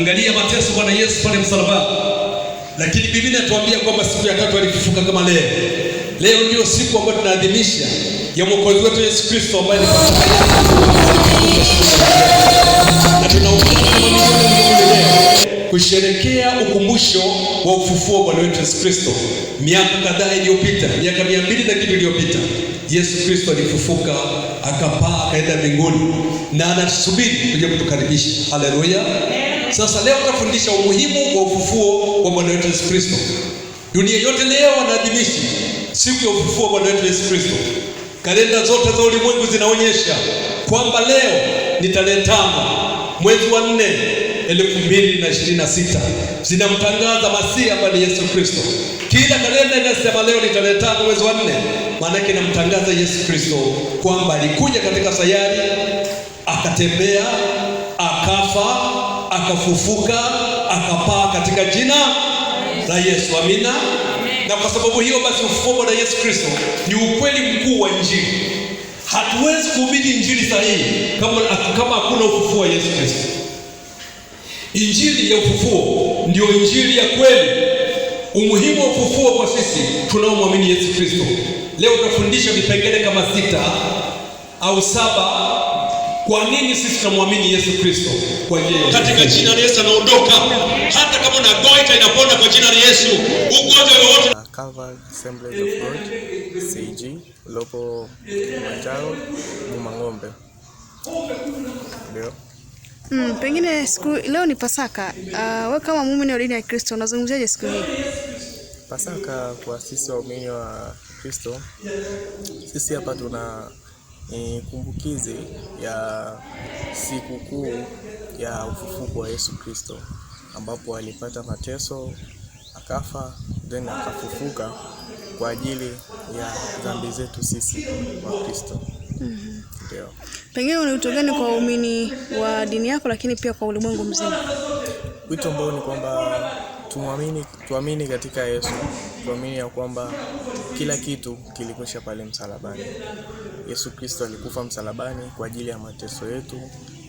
Angalia mateso Bwana Yesu pale msalabani. Lakini Biblia inatuambia kwamba siku ya tatu alifufuka kama leo. Leo ndio siku ambayo tunaadhimisha ya Mwokozi wetu Yesu Kristo ambaye ni na tunaungana kama milioni kusherehekea ukumbusho wa ufufuo wa Bwana wetu Yesu Kristo. Miaka kadhaa iliyopita, miaka 200 na kitu iliyopita, Yesu Kristo alifufuka, akapaa, akaenda mbinguni na anasubiri kuja kutukaribisha. Haleluya. Sasa leo tutafundisha umuhimu wa ufufuo wa Bwana wetu Yesu Kristo. Dunia yote leo wanaadhimisha siku ya ufufuo wa Bwana wetu Yesu Kristo. Kalenda zote za ulimwengu zinaonyesha kwamba leo ni tarehe 5 mwezi wa 4 2026, zinamtangaza Masihi ambaye ni Yesu Kristo. Kila kalenda inasema leo ni tarehe 5 mwezi wa 4, maana yake inamtangaza Yesu Kristo kwamba alikuja katika sayari, akatembea, akafa, akafufuka, akapaa katika jina la Yesu. Amina. Na kwa sababu hiyo basi ufufuo wa Yesu Kristo ni ukweli mkuu wa Injili. Hatuwezi kuhubiri Injili sahihi kama hakuna ufufuo wa Yesu Kristo. Injili ya ufufuo ndio Injili ya kweli. Umuhimu wa ufufuo kwa sisi tunaomwamini Yesu Kristo. Leo tutafundisha vipengele kama 6 au 7 kwa nini sisi tunamwamini Yesu Kristo kwa njia katika jina la Yesu anaondoka. Hata kama unagonjwa inapona kwa jina la Yesu. Ugonjwa wowote Calvary Assemblies of God CG Lopo Kilimanjaro Mang'ombe. Ndio. Pengine siku leo ni Pasaka. Wewe kama muumini wa dini ya Kristo unazungumziaje siku hii? Pasaka kwa sisi waumini wa Kristo, sisi hapa tuna kumbukizi ya siku kuu ya ufufuko wa Yesu Kristo, ambapo alipata mateso, akafa, then akafufuka kwa ajili ya dhambi zetu sisi wa Kristo. Ndio. Pengine una wito gani kwa waumini wa dini yako lakini pia kwa ulimwengu mzima? Wito ambao ni kwamba tuamini katika Yesu. Tuamini ya kwamba kila kitu kilikwisha pale msalabani. Yesu Kristo alikufa msalabani kwa ajili ya mateso yetu,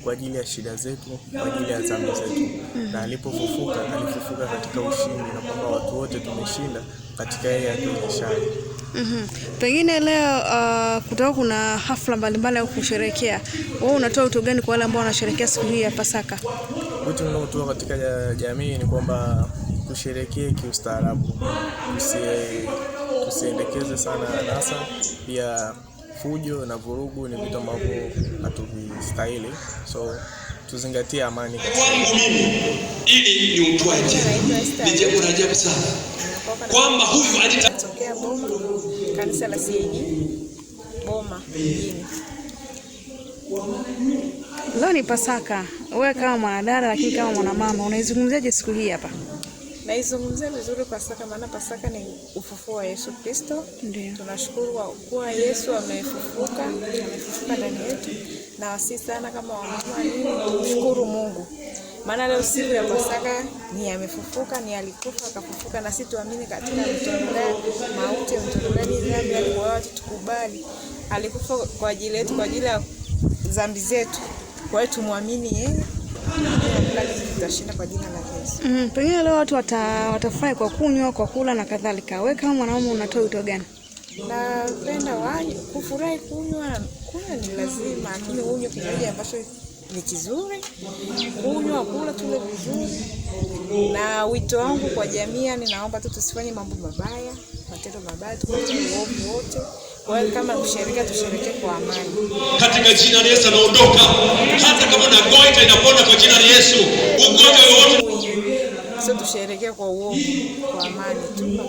kwa ajili ya shida zetu, kwa ajili ya dhambi zetu. Na alipofufuka, alifufuka katika ushindi, na kwamba watu wote tumeshinda katika yeye aliyeshinda. Pengine leo kutakuwa kuna hafla mbalimbali au kusherehekea. Wewe unatoa wito gani kwa wale ambao wanasherehekea siku hii ya Pasaka? Wito ninaotoa katika jamii ni kwamba tusherehekee kiustaarabu. Tusiendekeze sana anasa, pia fujo na vurugu ni vitu ambavyo hatuvistahili. So tuzingatie amani kwangu mimi ili ni utwaje. Ni jambo la ajabu sana kwamba huyu alitokea Boma, kanisa la CG Boma mjini. Leo ni Pasaka. Wewe kama mwanadada lakini kama mwanamama unaizungumziaje siku hii hapa? Naizungumzia vizuri Pasaka, maana Pasaka ni ufufuo wa Yesu Kristo. Ndio. Tunashukuru kwa kuwa Yesu amefufuka ndani yetu, na wasi sana kama wamama tumshukuru Mungu. Maana leo siku ya Pasaka ni amefufuka, ni alikufa akafufuka, na sisi tuamini katika mtondolea mauti, mtondolea dhambi, alikuwa watu tukubali. Alikufa kwa ajili yetu, kwa ajili ya dhambi zetu. Kwa hiyo tumwamini yeye, na tutashinda kwa jina la Yesu. Pengine leo watu watafurahi kwa kunywa, kwa kula na kadhalika. Wewe kama mwanaume unatoa wito gani? Napenda kufurahi, kunywa ni lazima, lakini unywe kinywaji ambacho ni kizuri, kunywa kula tule vizuri. Na wito wangu kwa jamii, ninaomba tu tusifanye mambo mabaya, matendo mabaya, tuache uovu wote. Kwa hiyo kama tusherehekee kwa amani. Katika jina la Yesu anaondoka. Hata kama unagonjwa inapona kwa jina la Yesu. Ugonjwa wote sio tusherehekee kwa uovu, kwa amani tu.